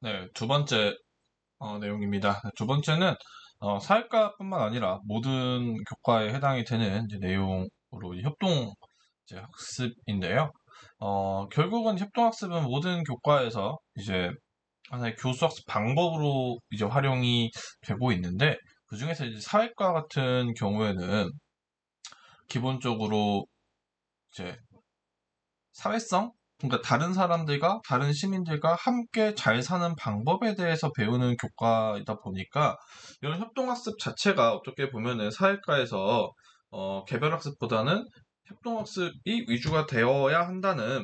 네, 두 번째 내용입니다. 두 번째는 사회과뿐만 아니라 모든 교과에 해당이 되는 이제 내용으로 이 협동 이제 학습인데요. 결국은 협동학습은 모든 교과에서 이제 하나의 교수학습 방법으로 이제 활용이 되고 있는데, 그중에서 이제 사회과 같은 경우에는 기본적으로 이제 사회성? 그러니까 다른 사람들과 다른 시민들과 함께 잘 사는 방법에 대해서 배우는 교과이다 보니까 이런 협동학습 자체가 어떻게 보면은 사회과에서 개별학습보다는 협동학습이 위주가 되어야 한다는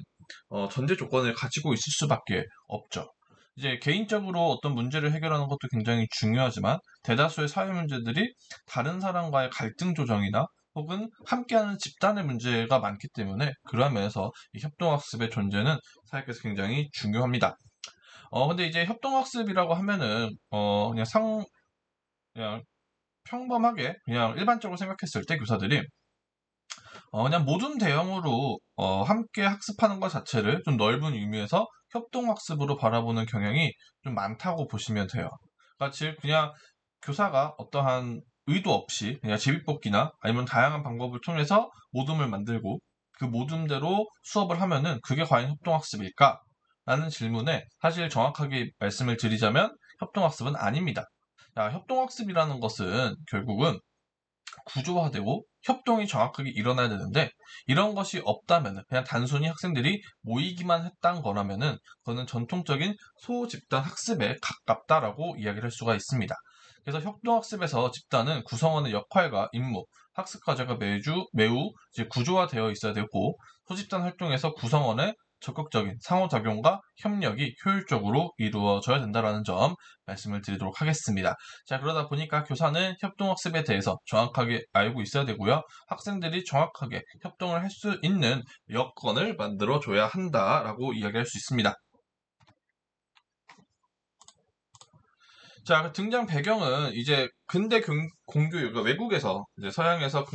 전제 조건을 가지고 있을 수밖에 없죠. 이제 개인적으로 어떤 문제를 해결하는 것도 굉장히 중요하지만 대다수의 사회 문제들이 다른 사람과의 갈등 조정이나 혹은 함께하는 집단의 문제가 많기 때문에 그러한 면에서 이 협동학습의 존재는 사회학에서 굉장히 중요합니다. 근데 이제 협동학습이라고 하면은, 그냥 평범하게, 그냥 일반적으로 생각했을 때 교사들이, 그냥 모든 대형으로, 함께 학습하는 것 자체를 좀 넓은 의미에서 협동학습으로 바라보는 경향이 좀 많다고 보시면 돼요. 그러니까 즉, 그냥 교사가 어떠한 의도 없이 그냥 제비뽑기나 아니면 다양한 방법을 통해서 모둠을 만들고 그 모둠대로 수업을 하면은 그게 과연 협동학습일까? 라는 질문에 사실 정확하게 말씀을 드리자면 협동학습은 아닙니다. 자, 협동학습이라는 것은 결국은 구조화되고 협동이 정확하게 일어나야 되는데 이런 것이 없다면 그냥 단순히 학생들이 모이기만 했던 거라면은 그거는 전통적인 소집단 학습에 가깝다라고 이야기를 할 수가 있습니다. 그래서 협동학습에서 집단은 구성원의 역할과 임무, 학습 과제가 매우 이제 구조화되어 있어야 되고 소집단 활동에서 구성원의 적극적인 상호작용과 협력이 효율적으로 이루어져야 된다는 점 말씀을 드리도록 하겠습니다. 자, 그러다 보니까 교사는 협동학습에 대해서 정확하게 알고 있어야 되고요. 학생들이 정확하게 협동을 할 수 있는 여건을 만들어줘야 한다라고 이야기할 수 있습니다. 자, 그 등장 배경은 이제 근대 공교육, 그러니까 외국에서 이제 서양에서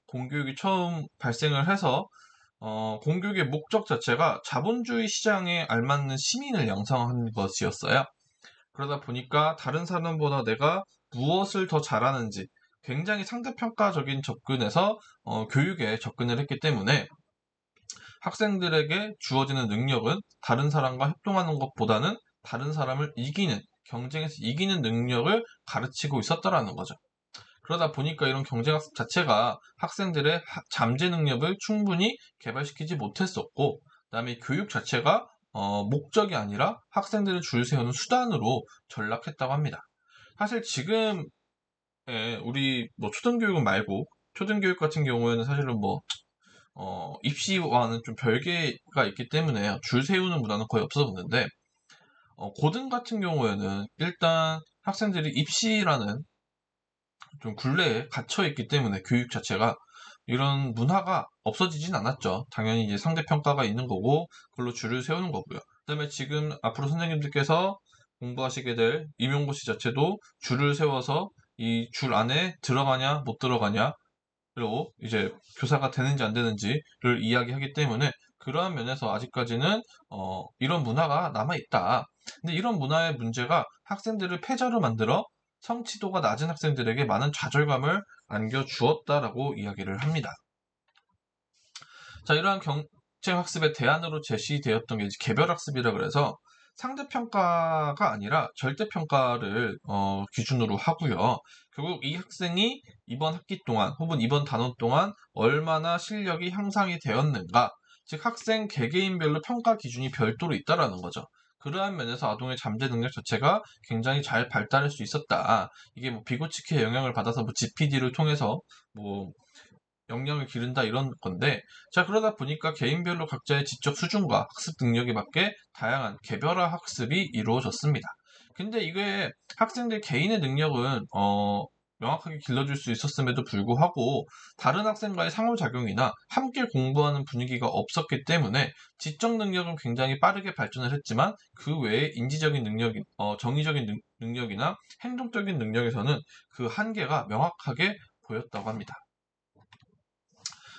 공교육이 처음 발생을 해서 공교육의 목적 자체가 자본주의 시장에 알맞는 시민을 양성하는 것이었어요. 그러다 보니까 다른 사람보다 내가 무엇을 더 잘하는지 굉장히 상대평가적인 접근에서 교육에 접근을 했기 때문에 학생들에게 주어지는 능력은 다른 사람과 협동하는 것보다는 다른 사람을 이기는, 경쟁에서 이기는 능력을 가르치고 있었다라는 거죠. 그러다 보니까 이런 경쟁학습 자체가 학생들의 잠재 능력을 충분히 개발시키지 못했었고, 그다음에 교육 자체가 목적이 아니라 학생들을 줄 세우는 수단으로 전락했다고 합니다. 사실 지금 우리 뭐 초등교육은 말고 초등교육 같은 경우에는 사실은 뭐 입시와는 좀 별개가 있기 때문에 줄 세우는 문화는 거의 없어졌는데 고등 같은 경우에는 일단 학생들이 입시라는 좀 굴레에 갇혀 있기 때문에 교육 자체가 이런 문화가 없어지진 않았죠. 당연히 이제 상대평가가 있는 거고 그걸로 줄을 세우는 거고요. 그다음에 지금 앞으로 선생님들께서 공부하시게 될 임용고시 자체도 줄을 세워서 이 줄 안에 들어가냐 못 들어가냐로 이제 교사가 되는지 안 되는지를 이야기하기 때문에 그러한 면에서 아직까지는 이런 문화가 남아 있다. 근데 이런 문화의 문제가 학생들을 패자로 만들어 성취도가 낮은 학생들에게 많은 좌절감을 안겨주었다라고 이야기를 합니다. 자, 이러한 경쟁 학습의 대안으로 제시되었던 게 이제 개별학습이라 그래서 상대평가가 아니라 절대평가를 기준으로 하고요. 결국 이 학생이 이번 학기 동안 혹은 이번 단원 동안 얼마나 실력이 향상이 되었는가, 즉 학생 개개인별로 평가 기준이 별도로 있다라는 거죠. 그러한 면에서 아동의 잠재 능력 자체가 굉장히 잘 발달할 수 있었다. 이게 뭐 비고치키의 영향을 받아서 뭐 GPD를 통해서 뭐 역량을 기른다 이런 건데, 자, 그러다 보니까 개인별로 각자의 지적 수준과 학습 능력에 맞게 다양한 개별화 학습이 이루어졌습니다. 근데 이게 학생들 개인의 능력은 명확하게 길러줄 수 있었음에도 불구하고 다른 학생과의 상호작용이나 함께 공부하는 분위기가 없었기 때문에 지적 능력은 굉장히 빠르게 발전을 했지만 그 외에 인지적인 능력, 정의적인 능력이나 행동적인 능력에서는 그 한계가 명확하게 보였다고 합니다.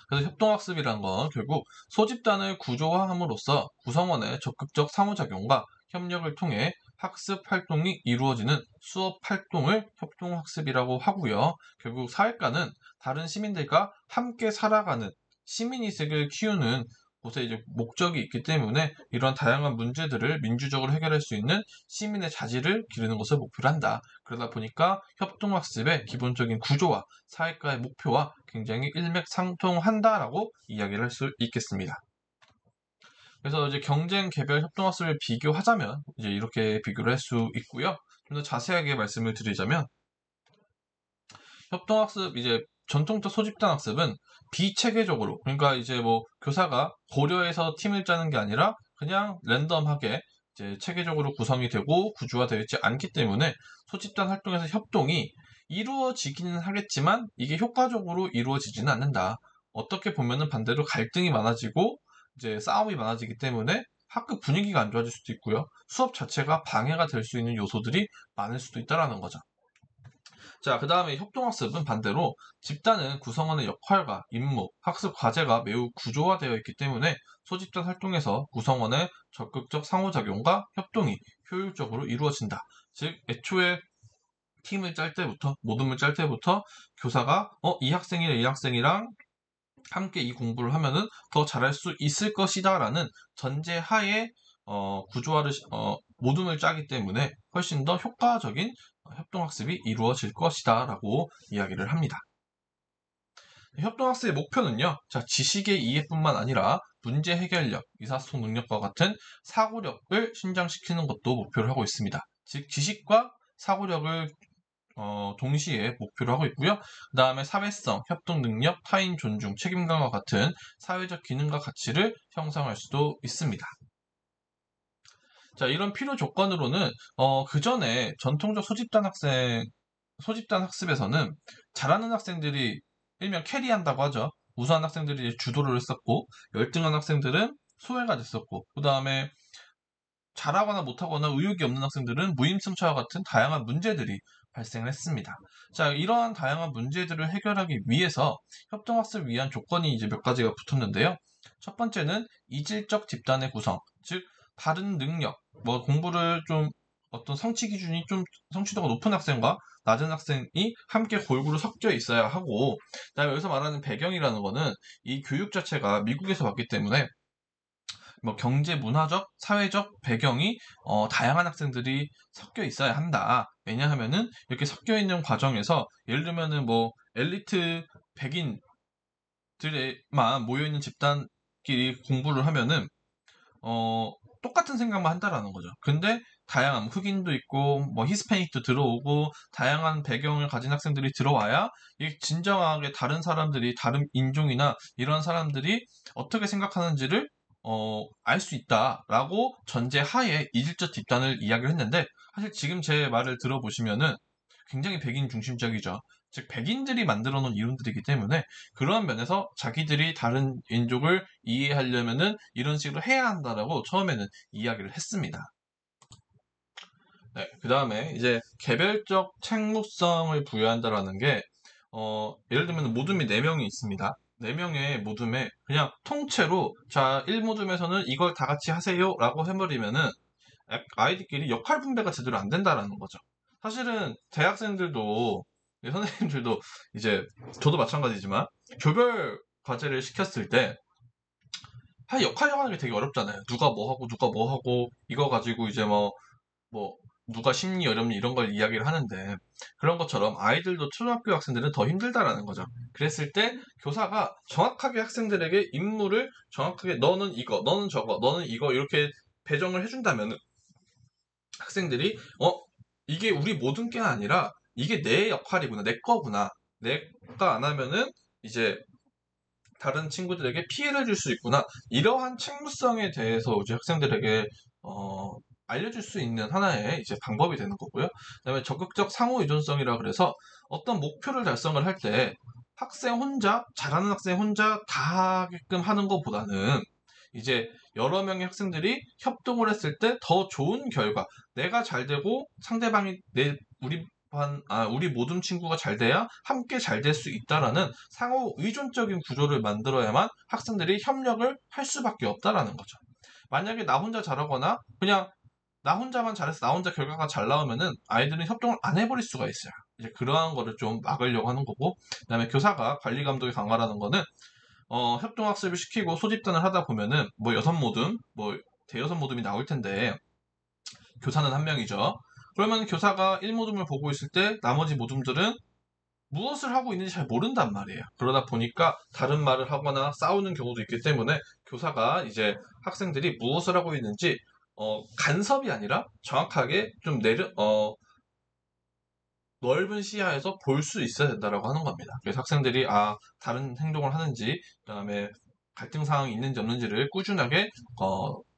그래서 협동학습이란 건 결국 소집단을 구조화함으로써 구성원의 적극적 상호작용과 협력을 통해 학습 활동이 이루어지는 수업 활동을 협동학습이라고 하고요. 결국 사회과는 다른 시민들과 함께 살아가는 시민의식을 키우는 곳에 이제 목적이 있기 때문에 이런 다양한 문제들을 민주적으로 해결할 수 있는 시민의 자질을 기르는 것을 목표로 한다. 그러다 보니까 협동학습의 기본적인 구조와 사회과의 목표와 굉장히 일맥상통한다라고 이야기를 할 수 있겠습니다. 그래서 이제 경쟁, 개별, 협동학습을 비교하자면 이제 이렇게 비교를 할 수 있고요. 좀 더 자세하게 말씀을 드리자면 협동학습 이제 전통적 소집단 학습은 비체계적으로, 그러니까 이제 뭐 교사가 고려해서 팀을 짜는 게 아니라 그냥 랜덤하게 이제 체계적으로 구성이 되고 구조화되어 있지 않기 때문에 소집단 활동에서 협동이 이루어지기는 하겠지만 이게 효과적으로 이루어지지는 않는다. 어떻게 보면은 반대로 갈등이 많아지고 이제 싸움이 많아지기 때문에 학급 분위기가 안 좋아질 수도 있고요. 수업 자체가 방해가 될 수 있는 요소들이 많을 수도 있다라는 거죠. 자, 그 다음에 협동학습은 반대로 집단은 구성원의 역할과 임무, 학습 과제가 매우 구조화되어 있기 때문에 소집단 활동에서 구성원의 적극적 상호작용과 협동이 효율적으로 이루어진다. 즉, 애초에 팀을 짤 때부터, 모둠을 짤 때부터 교사가 이 학생이랑 이 학생이랑 함께 이 공부를 하면은 더 잘할 수 있을 것이다 라는 전제하에 구조화를 모둠을 짜기 때문에 훨씬 더 효과적인 협동학습이 이루어질 것이다 라고 이야기를 합니다. 협동학습의 목표는요, 자, 지식의 이해뿐만 아니라 문제 해결력, 의사소통 능력과 같은 사고력을 신장시키는 것도 목표를 하고 있습니다. 즉, 지식과 사고력을 동시에 목표로 하고 있고요. 그 다음에 사회성, 협동 능력, 타인 존중, 책임감과 같은 사회적 기능과 가치를 형성할 수도 있습니다. 자, 이런 필요 조건으로는 그 전에 전통적 소집단 학습에서는 잘하는 학생들이 일명 캐리한다고 하죠. 우수한 학생들이 주도를 했었고 열등한 학생들은 소외가 됐었고 그 다음에 잘하거나 못하거나 의욕이 없는 학생들은 무임승차와 같은 다양한 문제들이 발생을 했습니다. 자, 이러한 다양한 문제들을 해결하기 위해서 협동학습을 위한 조건이 이제 몇 가지가 붙었는데요. 첫 번째는 이질적 집단의 구성, 즉 다른 능력, 뭐 공부를 좀 어떤 성취 기준이 좀 성취도가 높은 학생과 낮은 학생이 함께 골고루 섞여 있어야 하고, 그다음에 여기서 말하는 배경이라는 거는 이 교육 자체가 미국에서 왔기 때문에 뭐 경제, 문화적, 사회적 배경이 다양한 학생들이 섞여 있어야 한다. 왜냐하면은 이렇게 섞여 있는 과정에서 예를 들면은 뭐 엘리트 백인들에만 모여 있는 집단끼리 공부를 하면은 똑같은 생각만 한다라는 거죠. 근데 다양한 흑인도 있고 뭐 히스패닉도 들어오고 다양한 배경을 가진 학생들이 들어와야 이 진정하게 다른 사람들이 다른 인종이나 이런 사람들이 어떻게 생각하는지를 알 수 있다라고 전제하에 이질적 집단을 이야기를 했는데 사실 지금 제 말을 들어보시면은 굉장히 백인 중심적이죠. 즉 백인들이 만들어 놓은 이론들이기 때문에 그런 면에서 자기들이 다른 인종을 이해하려면은 이런 식으로 해야 한다라고 처음에는 이야기를 했습니다. 네, 그 다음에 이제 개별적 책무성을 부여한다라는 게 예를 들면 모둠이 4명이 있습니다. 4명의 모둠에 그냥 통째로 자 1모둠에서는 이걸 다 같이 하세요 라고 해버리면은 아이들끼리 역할 분배가 제대로 안 된다라는 거죠. 사실은 대학생들도 선생님들도 이제 저도 마찬가지지만 조별 과제를 시켰을 때 역할 정하는 게 되게 어렵잖아요. 누가 뭐 하고 누가 뭐 하고 이거 가지고 이제 뭐 누가 심리 어렵니 이런 걸 이야기를 하는데 그런 것처럼 아이들도 초등학교 학생들은 더 힘들다라는 거죠. 그랬을 때 교사가 정확하게 학생들에게 임무를 정확하게 너는 이거, 너는 저거, 너는 이거 이렇게 배정을 해준다면 학생들이 이게 우리 모든 게 아니라 이게 내 역할이구나, 내 거구나. 내가 안 하면은 이제 다른 친구들에게 피해를 줄 수 있구나. 이러한 책무성에 대해서 이제 학생들에게 알려줄 수 있는 하나의 이제 방법이 되는 거고요. 그다음에 적극적 상호 의존성이라 그래서 어떤 목표를 달성을 할 때 학생 혼자 잘하는 학생 혼자 다 하게끔 하는 것보다는 이제 여러 명의 학생들이 협동을 했을 때 더 좋은 결과, 내가 잘 되고 상대방이 우리 모든 친구가 잘 돼야 함께 잘 될 수 있다라는 상호 의존적인 구조를 만들어야만 학생들이 협력을 할 수밖에 없다라는 거죠. 만약에 나 혼자 잘하거나 그냥 나 혼자만 잘해서 나 혼자 결과가 잘 나오면은 아이들은 협동을 안 해버릴 수가 있어요. 이제 그러한 거를 좀 막으려고 하는 거고, 그다음에 교사가 관리 감독이 강화라는 거는 협동학습을 시키고 소집단을 하다 보면은 뭐 여섯 모듬, 뭐 대여섯 모듬이 나올 텐데 교사는 한 명이죠. 그러면 교사가 1모듬을 보고 있을 때 나머지 모듬들은 무엇을 하고 있는지 잘 모른단 말이에요. 그러다 보니까 다른 말을 하거나 싸우는 경우도 있기 때문에 교사가 이제 학생들이 무엇을 하고 있는지 간섭이 아니라 정확하게 좀 넓은 시야에서 볼 수 있어야 된다라고 하는 겁니다. 그래서 학생들이 다른 행동을 하는지, 그다음에 갈등 상황이 있는지 없는지를 꾸준하게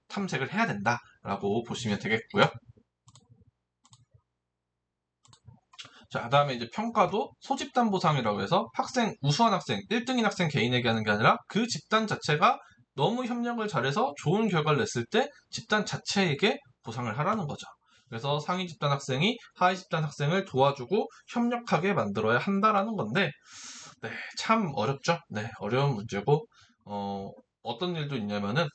탐색을 해야 된다라고 보시면 되겠고요. 자, 그다음에 이제 평가도 소집단 보상이라고 해서 우수한 학생, 1등인 학생 개인에게 하는 게 아니라 그 집단 자체가 너무 협력을 잘해서 좋은 결과를 냈을 때 집단 자체에게 보상을 하라는 거죠. 그래서 상위 집단 학생이 하위 집단 학생을 도와주고 협력하게 만들어야 한다라는 건데, 네, 참 어렵죠. 네, 어려운 문제고, 어떤 일도 있냐면은,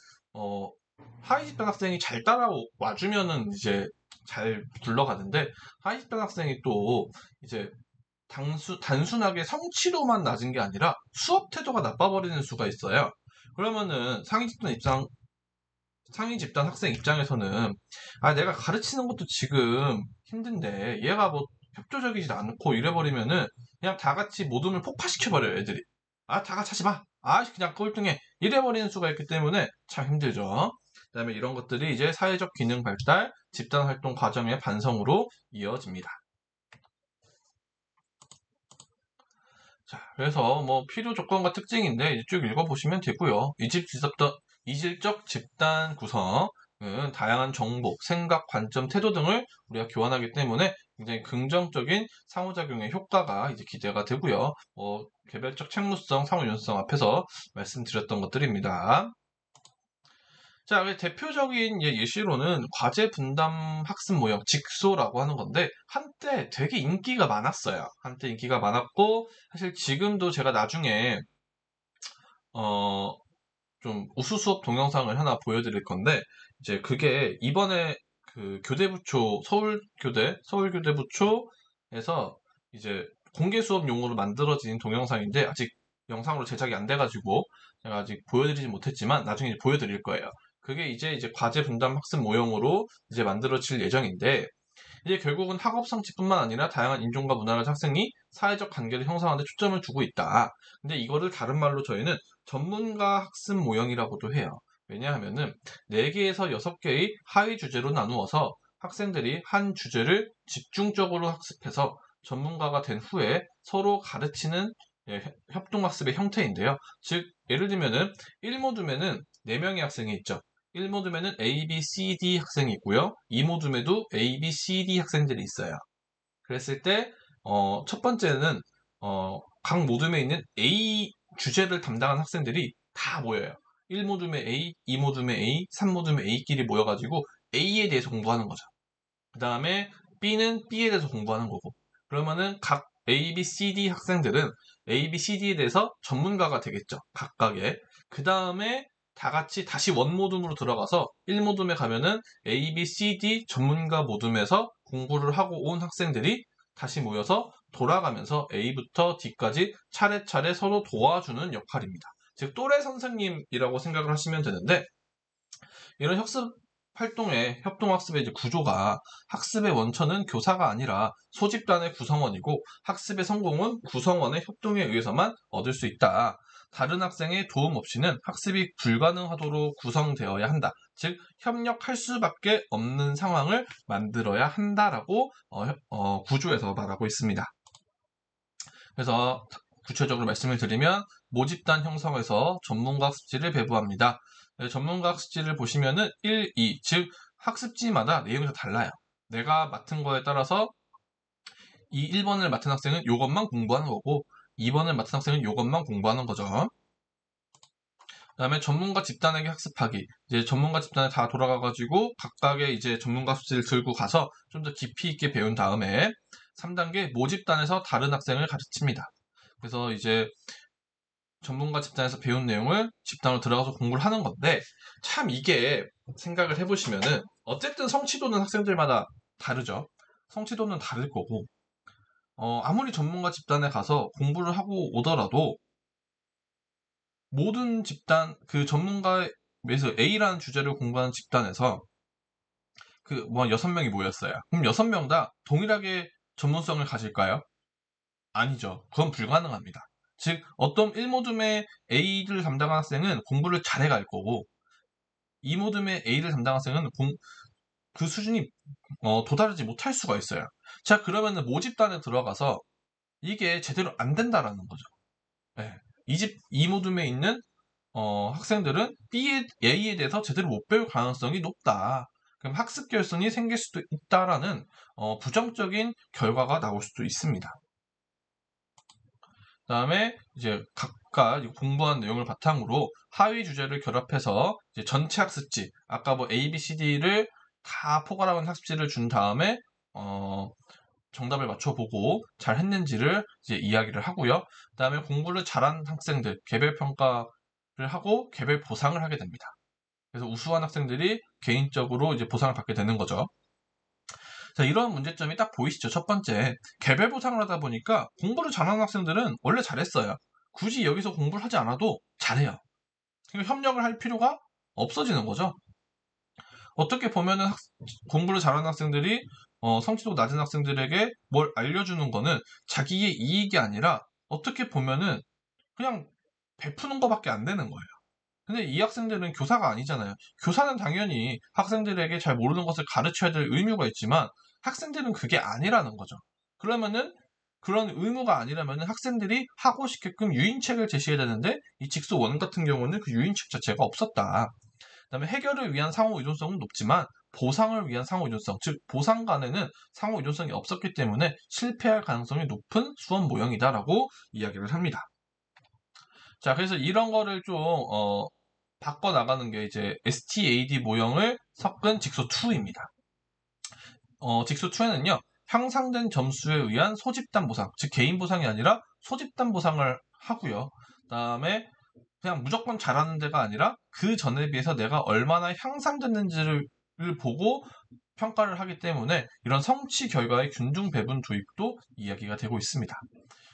하위 집단 학생이 잘 따라와주면은 이제 잘 굴러가는데, 하위 집단 학생이 또 이제 단순하게 성취도만 낮은 게 아니라 수업 태도가 나빠버리는 수가 있어요. 그러면은 상위 집단 학생 입장에서는 내가 가르치는 것도 지금 힘든데 얘가 뭐 협조적이지 않고 이래버리면은 그냥 다 같이 모둠을 폭파시켜버려요, 애들이. 다 같이 하지 마. 그냥 꼴등해. 이래버리는 수가 있기 때문에 참 힘들죠. 그다음에 이런 것들이 이제 사회적 기능 발달, 집단 활동 과정의 반성으로 이어집니다. 자, 그래서 뭐 필요 조건과 특징인데 이제 쭉 읽어보시면 되고요. 이질적 집단 구성은 다양한 정보, 생각, 관점, 태도 등을 우리가 교환하기 때문에 굉장히 긍정적인 상호작용의 효과가 이제 기대가 되고요. 개별적 책무성, 상호연수성 앞에서 말씀드렸던 것들입니다. 자, 대표적인 예시로는 과제 분담 학습 모형, 직소라고 하는 건데, 한때 되게 인기가 많았어요. 한때 인기가 많았고, 사실 지금도 제가 나중에, 좀 우수 수업 동영상을 하나 보여드릴 건데, 이제 그게 이번에 그 서울교대부초에서 이제 공개 수업용으로 만들어진 동영상인데, 아직 영상으로 제작이 안 돼가지고, 제가 아직 보여드리지 못했지만, 나중에 보여드릴 거예요. 그게 이제 과제 분담 학습 모형으로 이제 만들어질 예정인데, 이제 결국은 학업 성취뿐만 아니라 다양한 인종과 문화를 가진 학생이 사회적 관계를 형성하는 데 초점을 두고 있다. 근데 이거를 다른 말로 저희는 전문가 학습 모형이라고도 해요. 왜냐하면은 4개에서 6개의 하위 주제로 나누어서 학생들이 한 주제를 집중적으로 학습해서 전문가가 된 후에 서로 가르치는 협동학습의 형태인데요. 즉, 예를 들면은 1모둠에는 4명의 학생이 있죠. 1모둠에는 A, B, C, D 학생이 있고요. 2모둠에도 A, B, C, D 학생들이 있어요. 그랬을 때, 첫 번째는, 각 모둠에 있는 A 주제를 담당한 학생들이 다 모여요. 1모둠에 A, 2모둠에 A, 3모둠에 A끼리 모여가지고 A에 대해서 공부하는 거죠. 그 다음에 B는 B에 대해서 공부하는 거고. 그러면은 각 A, B, C, D 학생들은 A, B, C, D에 대해서 전문가가 되겠죠. 각각의. 그 다음에 다 같이 다시 원모둠으로 들어가서 1모둠에 가면은 A, B, C, D 전문가 모둠에서 공부를 하고 온 학생들이 다시 모여서 돌아가면서 A부터 D까지 차례차례 서로 도와주는 역할입니다. 즉 또래 선생님이라고 생각을 하시면 되는데, 이런 협동학습의 이제 구조가, 학습의 원천은 교사가 아니라 소집단의 구성원이고 학습의 성공은 구성원의 협동에 의해서만 얻을 수 있다. 다른 학생의 도움 없이는 학습이 불가능하도록 구성되어야 한다. 즉 협력할 수밖에 없는 상황을 만들어야 한다라고 구조에서 말하고 있습니다. 그래서 구체적으로 말씀을 드리면 모집단 형성에서 전문가 학습지를 배부합니다. 전문가 학습지를 보시면은 1, 2, 즉 학습지마다 내용이 다 달라요. 내가 맡은 거에 따라서 이 1번을 맡은 학생은 이것만 공부하는 거고 2번을 맡은 학생은 이것만 공부하는 거죠. 그 다음에 전문가 집단에게 학습하기. 이제 전문가 집단에 다 돌아가가지고 각각의 이제 전문가 학습지를 들고 가서 좀 더 깊이 있게 배운 다음에 3단계 모집단에서 다른 학생을 가르칩니다. 그래서 이제 전문가 집단에서 배운 내용을 집단으로 들어가서 공부를 하는 건데, 참 이게 생각을 해보시면은 어쨌든 성취도는 학생들마다 다르죠. 성취도는 다를 거고, 아무리 전문가 집단에 가서 공부를 하고 오더라도 모든 집단, 그 전문가에서 A라는 주제를 공부하는 집단에서 그 뭐 6명이 모였어요. 그럼 6명 다 동일하게 전문성을 가질까요? 아니죠. 그건 불가능합니다. 즉 어떤 1모둠의 A를 담당한 학생은 공부를 잘해 갈 거고 2모둠의 A를 담당한 학생은 그 수준이 도달하지 못할 수가 있어요. 자, 그러면은 모집단에 들어가서 이게 제대로 안 된다라는 거죠. 네. 이 모둠에 있는 학생들은 A에 대해서 제대로 못 배울 가능성이 높다. 그럼 학습 결손이 생길 수도 있다라는 부정적인 결과가 나올 수도 있습니다. 그다음에 이제 각각 공부한 내용을 바탕으로 하위 주제를 결합해서 이제 전체 학습지, 아까 뭐 A, B, C, D를 다 포괄하는 학습지를 준 다음에 정답을 맞춰보고 잘 했는지를 이제 이야기를 하고요. 그다음에 공부를 잘한 학생들 개별 평가를 하고 개별 보상을 하게 됩니다. 그래서 우수한 학생들이 개인적으로 이제 보상을 받게 되는 거죠. 자, 이런 문제점이 딱 보이시죠? 첫 번째, 개별 보상을 하다 보니까 공부를 잘하는 학생들은 원래 잘했어요. 굳이 여기서 공부를 하지 않아도 잘해요. 그러니까 협력을 할 필요가 없어지는 거죠. 어떻게 보면은 공부를 잘하는 학생들이 성취도 낮은 학생들에게 뭘 알려주는 거는 자기의 이익이 아니라 어떻게 보면은 그냥 베푸는 것밖에 안 되는 거예요. 근데 이 학생들은 교사가 아니잖아요. 교사는 당연히 학생들에게 잘 모르는 것을 가르쳐야 될 의무가 있지만 학생들은 그게 아니라는 거죠. 그러면은 그런 의무가 아니라면 학생들이 하고 싶게끔 유인책을 제시해야 되는데 이 직소 원 같은 경우는 그 유인책 자체가 없었다. 그다음에 해결을 위한 상호 의존성은 높지만 보상을 위한 상호 의존성, 즉 보상 간에는 상호 의존성이 없었기 때문에 실패할 가능성이 높은 수업 모형이다라고 이야기를 합니다. 자, 그래서 이런 거를 좀 바꿔 나가는 게 이제 STAD 모형을 섞은 직소2입니다. 직소2에는요, 향상된 점수에 의한 소집단 보상, 즉 개인 보상이 아니라 소집단 보상을 하고요. 그다음에 그냥 무조건 잘하는 데가 아니라 그 전에 비해서 내가 얼마나 향상됐는지를 보고 평가를 하기 때문에 이런 성취 결과의 균등 배분 도입도 이야기가 되고 있습니다.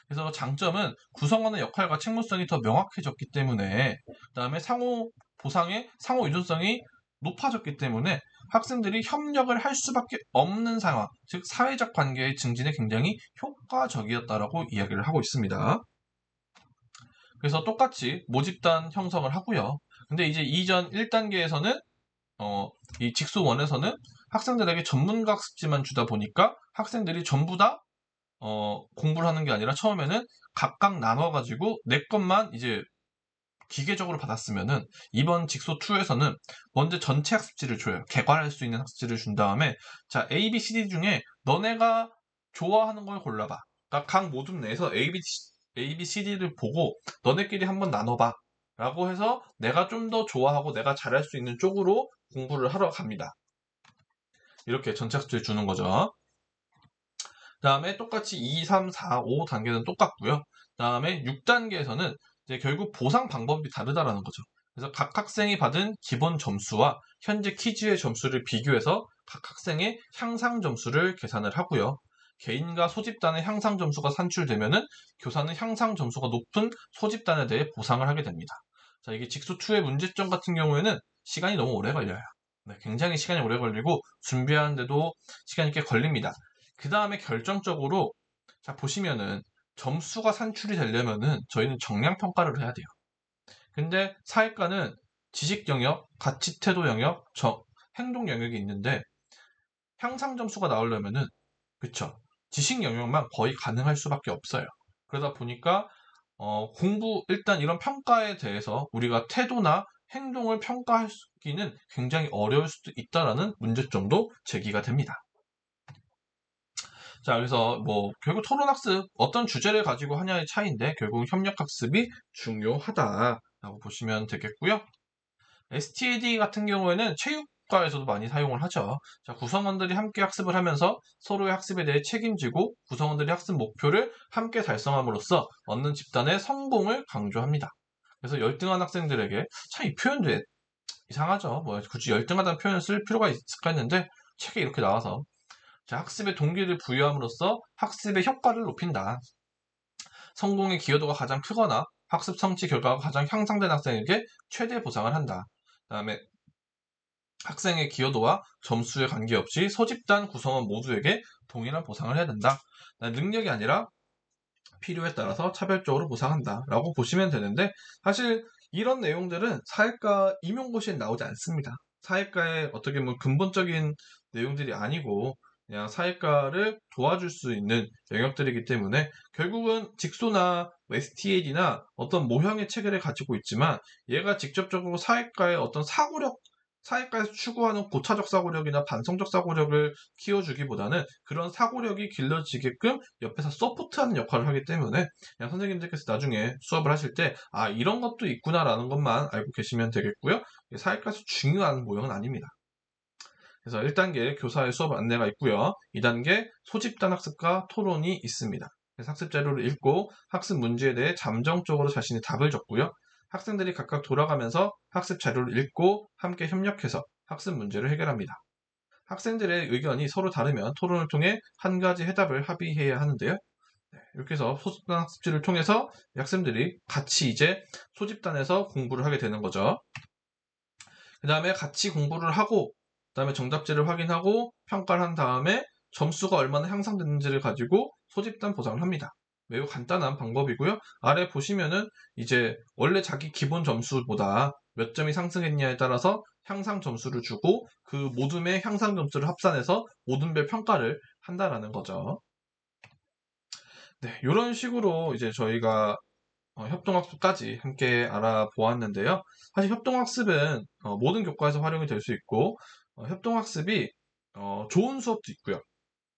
그래서 장점은 구성원의 역할과 책무성이 더 명확해졌기 때문에 그다음에 상호 보상의 상호 유존성이 높아졌기 때문에 학생들이 협력을 할 수밖에 없는 상황, 즉 사회적 관계의 증진에 굉장히 효과적이었다라고 이야기를 하고 있습니다. 그래서 똑같이 모집단 형성을 하고요. 근데 이제 이전 1단계에서는 이 직소 1에서는 학생들에게 전문가 학습지만 주다 보니까 학생들이 전부 다 공부를 하는 게 아니라 처음에는 각각 나눠가지고 내 것만 이제 기계적으로 받았으면은 이번 직소2에서는 먼저 전체 학습지를 줘요. 개괄할 수 있는 학습지를 준 다음에 자, A, B, C, D 중에 너네가 좋아하는 걸 골라봐. 그러니까 각 모둠 내에서 A, B, C, D를 보고 너네끼리 한번 나눠봐. 라고 해서 내가 좀 더 좋아하고 내가 잘할 수 있는 쪽으로 공부를 하러 갑니다. 이렇게 전체 학습지를 주는 거죠. 다음에 똑같이 2, 3, 4, 5 단계는 똑같고요. 다음에 6단계에서는 이제 결국 보상 방법이 다르다라는 거죠. 그래서 각 학생이 받은 기본 점수와 현재 퀴즈의 점수를 비교해서 각 학생의 향상 점수를 계산을 하고요. 개인과 소집단의 향상 점수가 산출되면은 교사는 향상 점수가 높은 소집단에 대해 보상을 하게 됩니다. 자, 이게 직소2의 문제점 같은 경우에는 시간이 너무 오래 걸려요. 네, 굉장히 시간이 오래 걸리고 준비하는데도 시간이 꽤 걸립니다. 그 다음에 결정적으로 자 보시면은 점수가 산출이 되려면은 저희는 정량 평가를 해야 돼요. 근데 사회과는 지식 영역, 가치 태도 영역, 행동 영역이 있는데 향상 점수가 나오려면은 그쵸 지식 영역만 거의 가능할 수밖에 없어요. 그러다 보니까 공부 일단 이런 평가에 대해서 우리가 태도나 행동을 평가하기는 굉장히 어려울 수도 있다라는 문제점도 제기가 됩니다. 자, 그래서 뭐 결국 토론학습 어떤 주제를 가지고 하냐의 차이인데 결국 협력학습이 중요하다라고 보시면 되겠고요. STAD 같은 경우에는 체육 교과에서도 많이 사용을 하죠. 자, 구성원들이 함께 학습을 하면서 서로의 학습에 대해 책임지고 구성원들이 학습 목표를 함께 달성함으로써 얻는 집단의 성공을 강조합니다. 그래서 열등한 학생들에게 참 이 표현도 이상하죠. 뭐 굳이 열등하다는 표현을 쓸 필요가 있을까 했는데 책에 이렇게 나와서 자, 학습의 동기를 부여함으로써 학습의 효과를 높인다. 성공의 기여도가 가장 크거나 학습 성취 결과가 가장 향상된 학생에게 최대 보상을 한다. 그다음에 학생의 기여도와 점수에 관계없이 소집단 구성원 모두에게 동일한 보상을 해야 된다. 능력이 아니라 필요에 따라서 차별적으로 보상한다. 라고 보시면 되는데 사실 이런 내용들은 사회과 임용고시에 나오지 않습니다. 사회과의 어떻게 보면 근본적인 내용들이 아니고 그냥 사회과를 도와줄 수 있는 영역들이기 때문에 결국은 직소나 STL이나 어떤 모형의 체계를 가지고 있지만 얘가 직접적으로 사회과의 어떤 사회과에서 추구하는 고차적 사고력이나 반성적 사고력을 키워주기보다는 그런 사고력이 길러지게끔 옆에서 서포트하는 역할을 하기 때문에 그냥 선생님들께서 나중에 수업을 하실 때 이런 것도 있구나라는 것만 알고 계시면 되겠고요. 사회과에서 중요한 모형은 아닙니다. 그래서 1단계 교사의 수업 안내가 있고요. 2단계 소집단 학습과 토론이 있습니다. 그래서 학습 자료를 읽고 학습 문제에 대해 잠정적으로 자신의 답을 적고요. 학생들이 각각 돌아가면서 학습 자료를 읽고 함께 협력해서 학습 문제를 해결합니다. 학생들의 의견이 서로 다르면 토론을 통해 한 가지 해답을 합의해야 하는데요. 이렇게 해서 소집단 학습지를 통해서 학생들이 같이 이제 소집단에서 공부를 하게 되는 거죠. 그 다음에 같이 공부를 하고 그 다음에 정답지를 확인하고 평가를 한 다음에 점수가 얼마나 향상됐는지를 가지고 소집단 보상을 합니다. 매우 간단한 방법이고요. 아래 보시면은 이제 원래 자기 기본 점수보다 몇 점이 상승했냐에 따라서 향상 점수를 주고 그 모둠의 향상 점수를 합산해서 모둠별 평가를 한다라는 거죠. 네, 이런 식으로 이제 저희가 협동학습까지 함께 알아보았는데요. 사실 협동학습은 모든 교과에서 활용이 될 수 있고 협동학습이 좋은 수업도 있고요.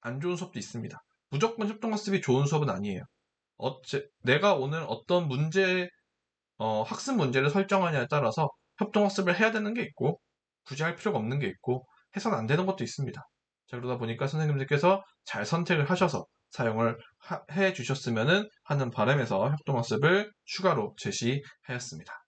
안 좋은 수업도 있습니다. 무조건 협동학습이 좋은 수업은 아니에요. 내가 오늘 어떤 학습 문제를 설정하냐에 따라서 협동학습을 해야 되는 게 있고 굳이 할 필요가 없는 게 있고 해서는 안 되는 것도 있습니다. 자, 그러다 보니까 선생님들께서 잘 선택을 하셔서 사용을 해 주셨으면 하는 바람에서 협동학습을 추가로 제시하였습니다.